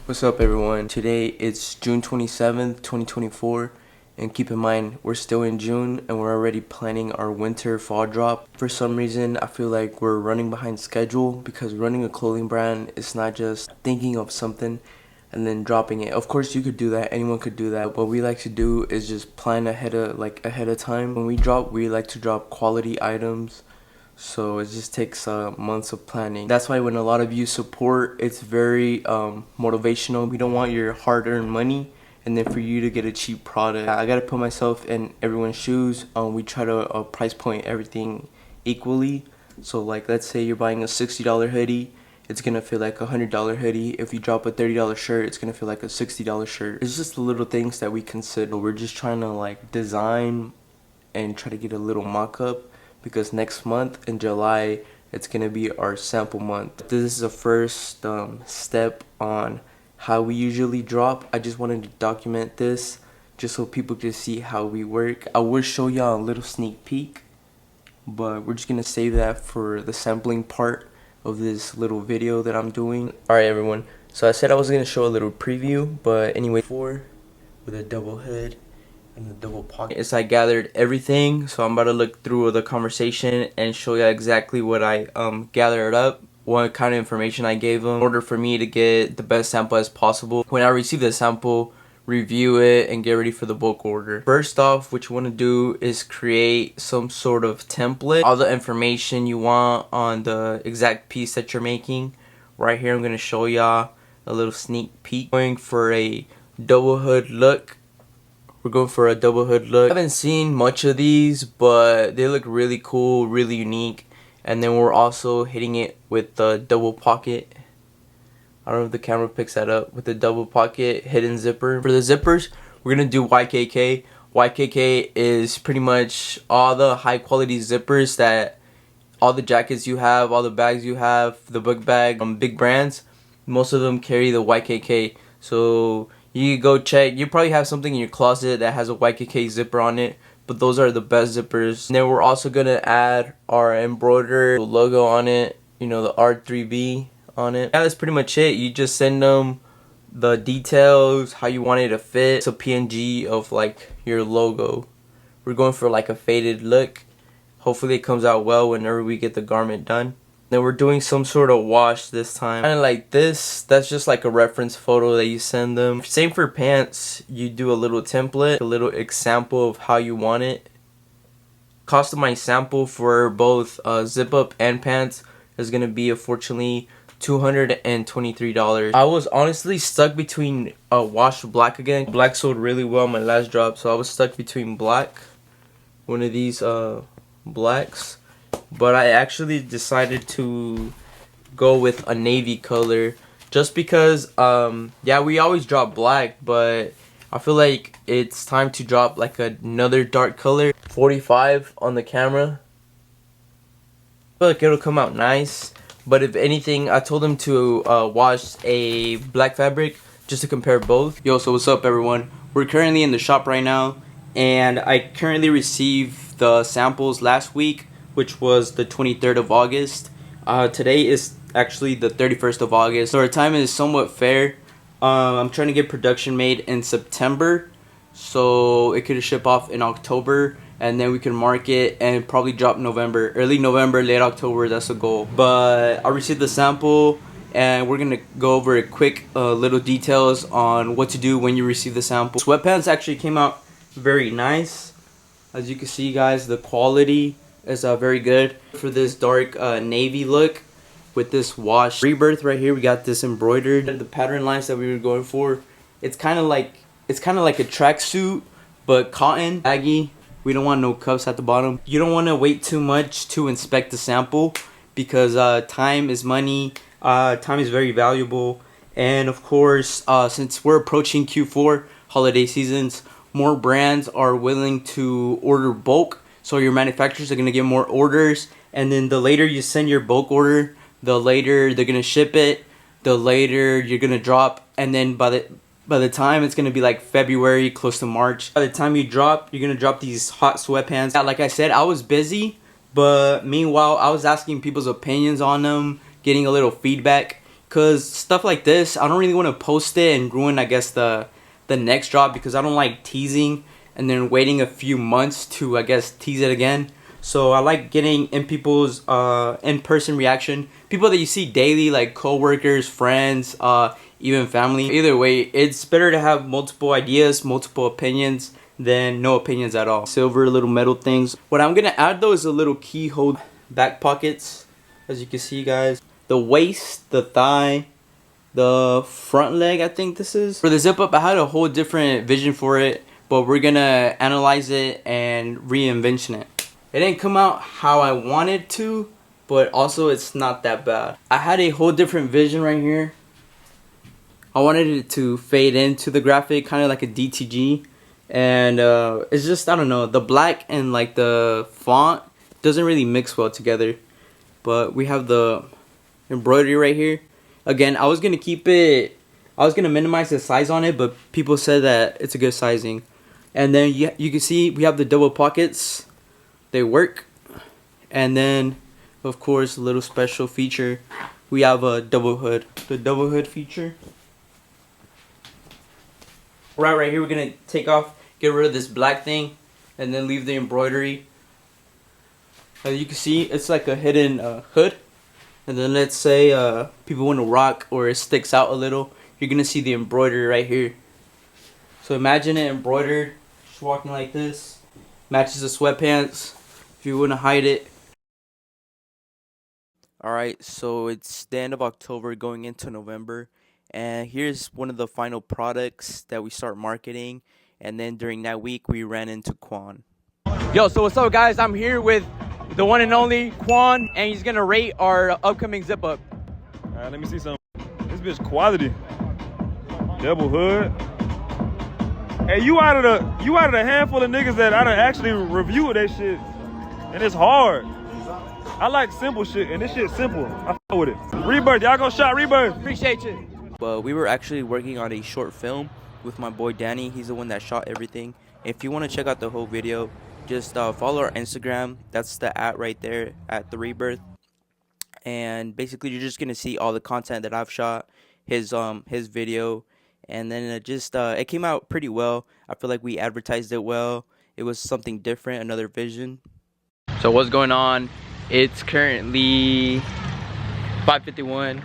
What's up everyone? Today it's June 27th, 2024, and keep in mind we're still in June and we're already planning our winter fall drop. For some reason I feel like we're running behind schedule because running a clothing brand is not just thinking of something and then dropping it. Of course you could do that, anyone could do that. What we like to do is just plan ahead of time. When we drop, we like to drop quality items. So it just takes months of planning. That's why when a lot of you support, it's very motivational. We don't want your hard-earned money and then for you to get a cheap product. I gotta put myself in everyone's shoes. We try to price point everything equally. So like, let's say you're buying a $60 hoodie, it's gonna feel like a $100 hoodie. If you drop a $30 shirt, it's gonna feel like a $60 shirt. It's just the little things that we consider. We're just trying to like design and try to get a little mock-up, because next month in July it's gonna be our sample month. This is the first step on how we usually drop. I just wanted to document this just so people can see how we work. I will show y'all a little sneak peek, but we're just gonna save that for the sampling part of this little video that I'm doing. Alright everyone, so I said I was gonna show a little preview, but anyway, with a double hood and the double pocket. It's I gathered everything, so I'm about to look through the conversation and show you exactly what I gathered up, what kind of information I gave them in order for me to get the best sample as possible. When I receive the sample, review it and get ready for the bulk order. First off, what you want to do is create some sort of template, all the information you want on the exact piece that you're making. Right here I'm going to show y'all a little sneak peek. Going for a double hood look. We're going for a double hood look. I haven't seen much of these, but they look really cool, really unique. And then we're also hitting it with the double pocket. I don't know if the camera picks that up. With the double pocket hidden zipper. For the zippers, we're going to do YKK. YKK is pretty much all the high quality zippers that all the jackets you have, all the bags you have, the book bag, big brands, most of them carry the YKK. So you go check. You probably have something in your closet that has a YKK zipper on it, but those are the best zippers. And then we're also gonna add our embroidered logo on it, you know, the R3B on it. Yeah, that's pretty much it. You just send them the details, how you want it to fit. It's a PNG of like your logo. We're going for like a faded look. Hopefully it comes out well whenever we get the garment done. Then we're doing some sort of wash this time. Kind of like this. That's just like a reference photo that you send them. Same for pants. You do a little template, a little example of how you want it. Customized sample for both zip up and pants is going to be unfortunately $223. I was honestly stuck between wash black again. Black sold really well on my last drop, so I was stuck between black, one of these blacks. But I actually decided to go with a navy color just because yeah, we always drop black, but I feel like it's time to drop like another dark color. 45 on the camera. I feel like it'll come out nice, but if anything, I told them to wash a black fabric just to compare both. Yo, so what's up everyone? We're currently in the shop right now, and I currently received the samples last week, which was the 23rd of August. Today is actually the 31st of August, so our time is somewhat fair. I'm trying to get production made in September, so it could ship off in October, and then we can market and probably drop November, early November, late October. That's the goal. But I received the sample, and we're gonna go over a quick little details on what to do when you receive the sample. Sweatpants actually came out very nice. As you can see, guys, the quality is very good for this dark navy look with this wash. Rebirth right here, we got this embroidered. The pattern lines that we were going for, it's kind of like a tracksuit, but cotton, baggy. We don't want no cuffs at the bottom. You don't want to wait too much to inspect the sample because time is money. Time is very valuable, and of course, since we're approaching Q4 holiday seasons, more brands are willing to order bulk. So your manufacturers are going to get more orders, and then the later you send your bulk order, the later they're going to ship it, the later you're going to drop, and then by the time it's going to be like February, close to March. By the time you drop, you're going to drop these hot sweatpants. Like I said, I was busy, but meanwhile, I was asking people's opinions on them, getting a little feedback. Cause stuff like this, I don't really want to post it and ruin, I guess, the next drop, because I don't like teasing and then waiting a few months to, I guess, tease it again. So I like getting in people's in-person reaction, people that you see daily, like co-workers, friends, even family. Either way, it's better to have multiple ideas, multiple opinions than no opinions at all. Silver little metal things. What I'm gonna add though is a little keyhole back pockets, as you can see, guys. The waist, the thigh, the front leg, I think this is. For the zip up, I had a whole different vision for it, but we're gonna analyze it and reinvention it. It didn't come out how I wanted to, but also it's not that bad. I had a whole different vision right here. I wanted it to fade into the graphic, kind of like a DTG. And it's just, I don't know, the black and like the font doesn't really mix well together. But we have the embroidery right here. Again, I was gonna minimize the size on it, but people said that it's a good sizing. And then you can see we have the double pockets. They work. And then, of course, a little special feature, we have a double hood. The double hood feature. Right here, we're gonna get rid of this black thing, and then leave the embroidery. As you can see, it's like a hidden hood. And then let's say people want to rock or it sticks out a little, you're gonna see the embroidery right here. So imagine it embroidered, just walking like this. Matches the sweatpants if you want to hide it. Alright, so it's the end of October going into November, and here's one of the final products that we start marketing, and then during that week we ran into Quan. Yo, so what's up, guys? I'm here with the one and only Quan, and he's gonna rate our upcoming zip up. Alright, let me see some. This bitch quality. Double hood. Hey, you out of the handful of niggas that I done actually reviewed that shit, and it's hard. I like simple shit, and this shit's simple. I f with it. Rebirth, y'all go shot Rebirth. Appreciate you. But we were actually working on a short film with my boy Danny. He's the one that shot everything. If you want to check out the whole video, just follow our Instagram. That's the @ right there, @the Rebirth. And basically, you're just gonna see all the content that I've shot, his video, and then it came out pretty well. I feel like we advertised it well. It was something different, another vision. So what's going on? It's currently 5:51.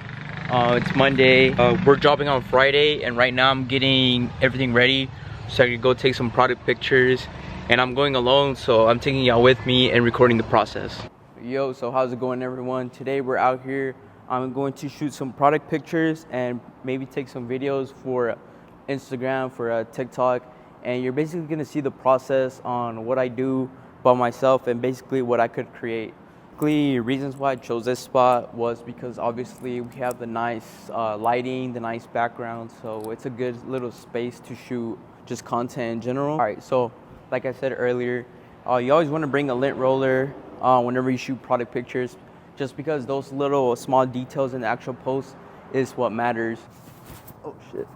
It's Monday. We're dropping on Friday, and right now I'm getting everything ready so I can go take some product pictures. And I'm going alone, so I'm taking y'all with me and recording the process. Yo, so how's it going, everyone? Today we're out here. I'm going to shoot some product pictures and maybe take some videos for Instagram, for TikTok. And you're basically gonna see the process on what I do by myself and basically what I could create. Reasons why I chose this spot was because obviously we have the nice lighting, the nice background, so it's a good little space to shoot just content in general. All right, so like I said earlier, you always want to bring a lint roller whenever you shoot product pictures, just because those little small details in the actual post is what matters. Oh shit.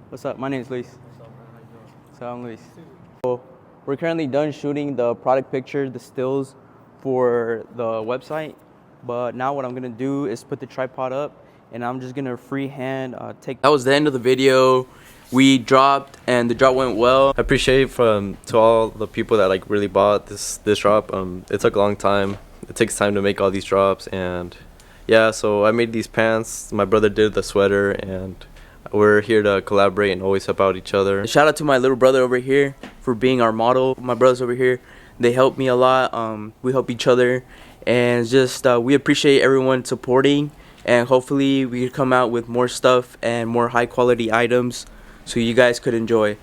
What's up? My name's Luis. So I'm Luis. So we're currently done shooting the product picture, the stills for the website. But now what I'm gonna do is put the tripod up, and I'm just gonna freehand take. That was the end of the video. We dropped, and the drop went well. I appreciate to all the people that like really bought this drop. It took a long time. It takes time to make all these drops, and yeah. So I made these pants. My brother did the sweater, and we're here to collaborate and always help out each other. Shout out to my little brother over here for being our model. My brothers over here, they help me a lot. We help each other, and just we appreciate everyone supporting, and hopefully we can come out with more stuff and more high quality items so you guys could enjoy.